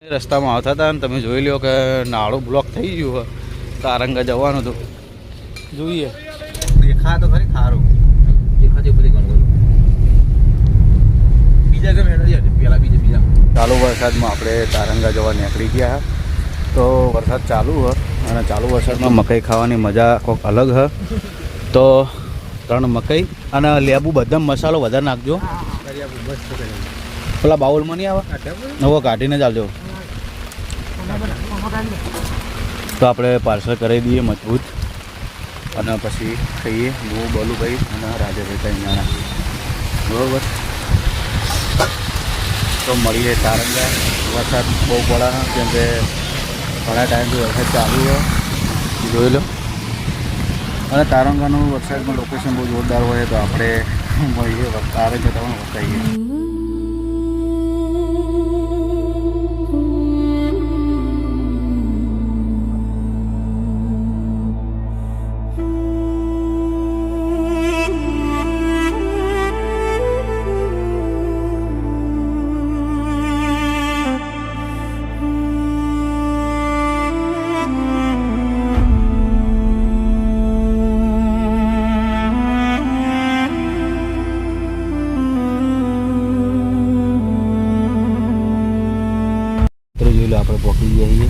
રસ્તામાં આવતા હતા ને તમે જોઈ લો કે નાળું બ્લોક થઈ ગયું હોય તારંગા જવાનું હતું જોઈએ દેખા તો ખરી ખારું દેખાતી બધી ઘણું બીજા ગમે પેલા બીજા ચાલુ વરસાદમાં આપણે તારંગા જવા નીકળી ગયા તો વરસાદ ચાલુ હ અને ચાલુ વરસાદમાં મકાઈ ખાવાની મજા કોઈક અલગ હ તો 3 મકાઈ અને લેબુ બધા મસાલો વધારે નાખજો પેલા બાઉલમાં નહીં આવે નવો કાઢીને ચાલજો તો આપણે પાર્સલ કરી દઈએ મજબૂત અને પછી ખાઈએ હું બોલુભાઈ અને રાજાભાઈ ત્યાં બરાબર તો મળીએ તારંગા વરસાદ બહુ પડે કેમ કે ઘણા ટાઈમથી વરસાદ ચાલુ હોય જોઈ લો અને તારંગાનું વરસાદમાં લોકેશન બહુ જોરદાર હોય તો આપણે મળીએ તારંગા તમને બતાવીએ આપણે પહોંચી જઈએ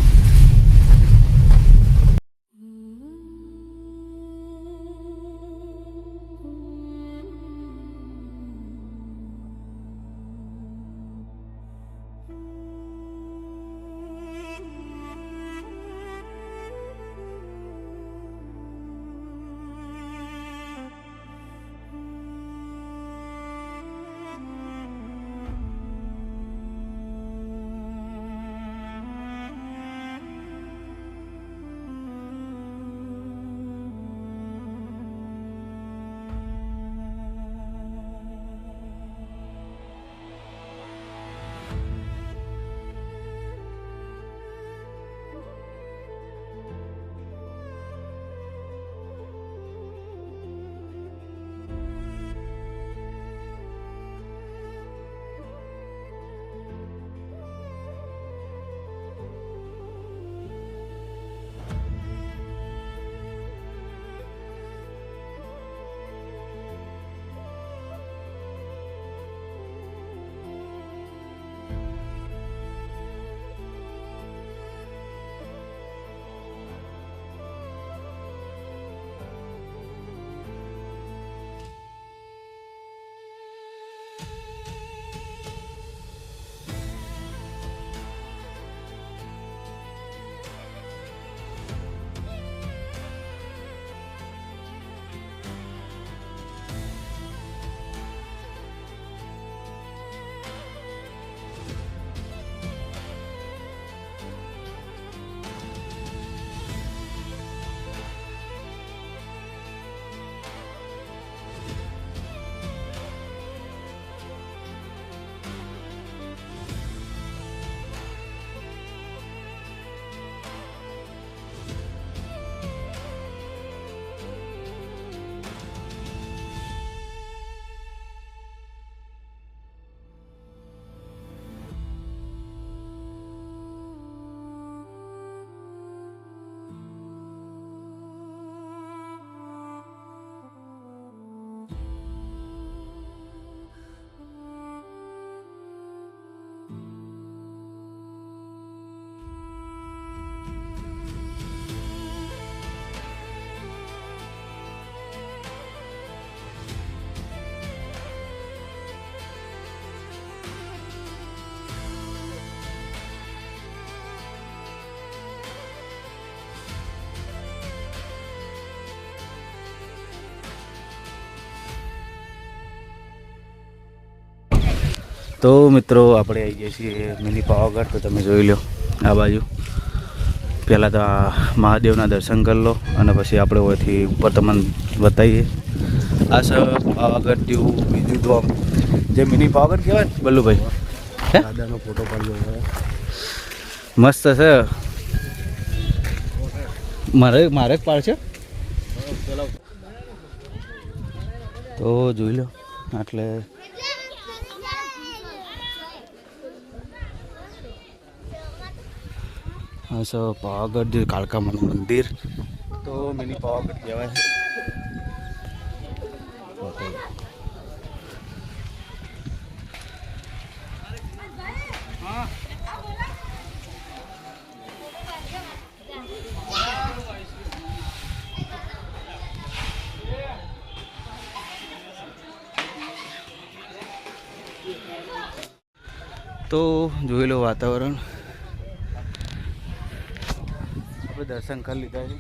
તો મિત્રો આપણે આવી જઈએ છીએ મિની પાવાગઢ તો તમે જોઈ લો આ બાજુ પહેલાં તો આ મહાદેવના દર્શન કરી લો અને પછી આપણે ઓયથી ઉપર તમને બતાવીએ આ છે પાવાગઢ જેવું બીજું તો જે મિની પાવાગઢ કહેવાય ને બલ્લુભાઈ હે દાદાનો ફોટો પાડ્યો મસ્ત છે મારે પાડ છે તો જોઈ લો એટલે હા સર પાવાગઢ જે કાળકામાનું મંદિર તો મિની પાવાગઢ કહેવાય છે. તો જોઈ લો વાતાવરણ, આપણે દર્શન કરી લીધા છે.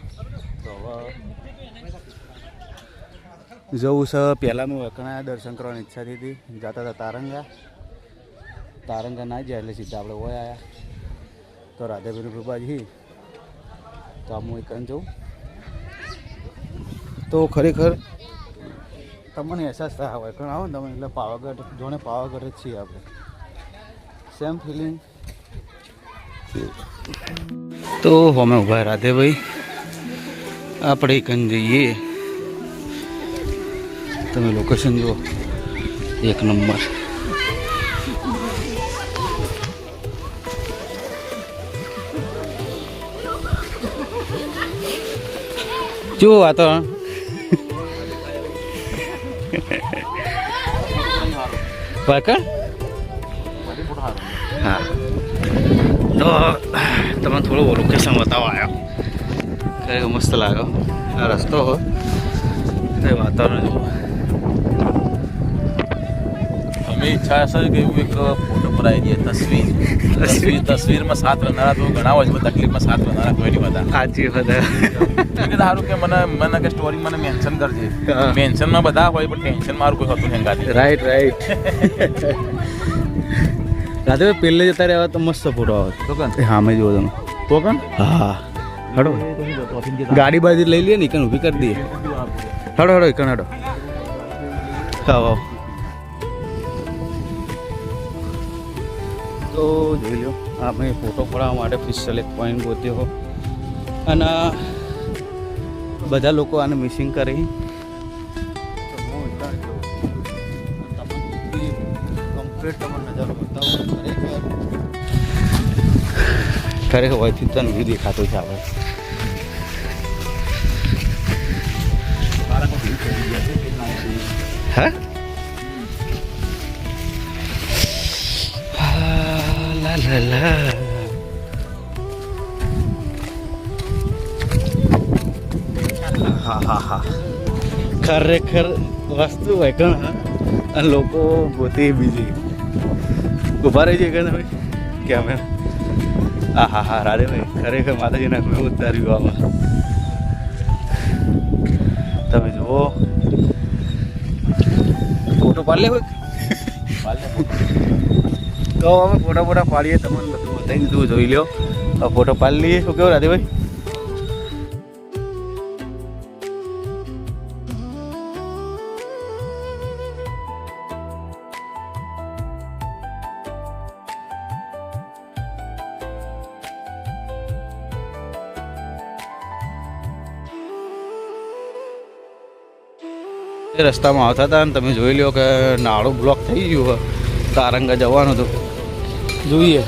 તો હવે જવું છે. પહેલાં મેં વકણા દર્શન કરવાની ઈચ્છા હતી, જતા હતા તારંગા ના જાય એટલે સીધા આપણે હોય આવ્યા. તો રાધાભાઈની કૃપાજી તો આમ હું એક જઉં તો ખરેખર તમને અહેસાસ થાય હોય કારણ આવો ને તમે એટલે પાવાગઢ જોણે પાવાગઢ જ છીએ આપણે. Same feeling. તો અમે ઊભા રાધેભાઈ, આપણે કન જઈએ. તમે લોકેશન જુઓ, એક નંબર. જુઓ વાતાવરણ. વાકણ હા. તો તમે થોડું લોકેશન બતાવવા આવ્યો, ખરેખર મસ્ત લાગ્યો આ રસ્તો હોય એ વાતાવરણ જુઓ. અમે ઈચ્છા છે કે એવું એક ફોટો પડાવી દઈએ, તસવીરમાં સાથ રહેનારા તો ઘણા હોય છે, તકલીફમાં સાથ રહેનારા કોઈ નહીં બધા. સાચી બધા સારું કે મને કે સ્ટોરી મને મેન્શન કરજે. મેન્શનમાં બધા હોય પણ ટેન્શન મારું કોઈ હતું નહીં. રાઈટ રાધેભાઈ પહેલે જતા રહ્યા તો મસ્ત ફોટો આવે. હા મેં જોયો તમે કોકણ. હા હડો ગાડી બાજી લઈ લઈએ ને એકન ઊભી કરી દઈએ. હડો એકન હડો. હા તો જોઈ લો, આપણે ફોટો પડાવવા માટે સ્પેશિયલ એક પોઈન્ટ ગોત્યો અને બધા લોકો આને મિસિંગ કરી. કમ્પ્લીટ તમને નજારો બતાવો. ખરેખર હોયથી તને વ્યૂ દેખાતો છે આપણે. હા લા લા હા ખરેખર વસ્તુ હોય કણ અને લોકો પોતે બીજી ઉભા રહી છે કે ભાઈ કે અમે હા રાધેભાઈ ખરેખર માતાજીના કોઈ ઉતાર્યું આમાં. તમે જુઓ ફોટો પાડી લે તો અમે ફોટા પાડીએ, તમને બધું બતાવી દીધું, જોઈ લો. ફોટો પાડી લઈએ. શું કેવું રાધેભાઈ? રસ્તામાં આવતા હતા ને તમે જોઈ લો કે નાળું બ્લોક થઈ ગયું. તારંગા જવાનું હતું, જોઈએ.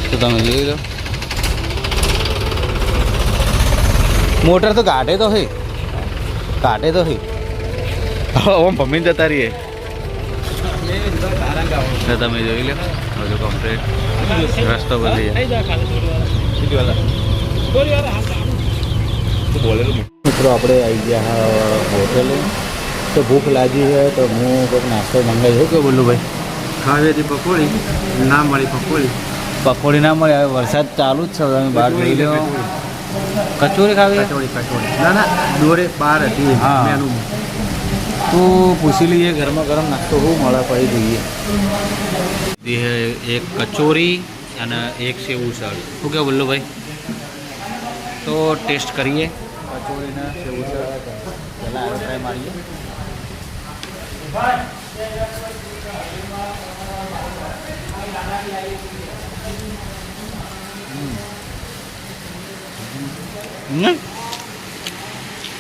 તો તમે જોઈ લો મોટર તો કાઢે તો હે હવે ભમીને જતા રહીએ. તમે જોઈ લો બધું કમ્પ્લીટ રસ્તો બદલી મિત્રો. આપણે આવી ગયા હોટેલે, તો ભૂખ લાગી છે તો હું કંઈક નાસ્તો મંગાવી છું. કે બોલું ભાઈ? ખાવી હતી પકોડી, ના મળી પકોડી ના મળે. હવે વરસાદ ચાલુ જ છે, તમે બહાર જોઈ લો. કચોરી ખાવી? ના દોરે બાર હતી. હા મેનુ તો પૂછી લઈએ ગરમા ગરમ નાસ્તો શું મળે પછી જોઈએ. એક કચોરી અને એક સેવ ઉસળ. શું કે બોલો ભાઈ? તો ટેસ્ટ કરીએ કચોરીના સેવ ઉસળ. પહેલાં આ ટ્રાય મારીએ.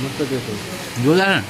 મસ્ત ટેસ્ટ જોરદાર ને.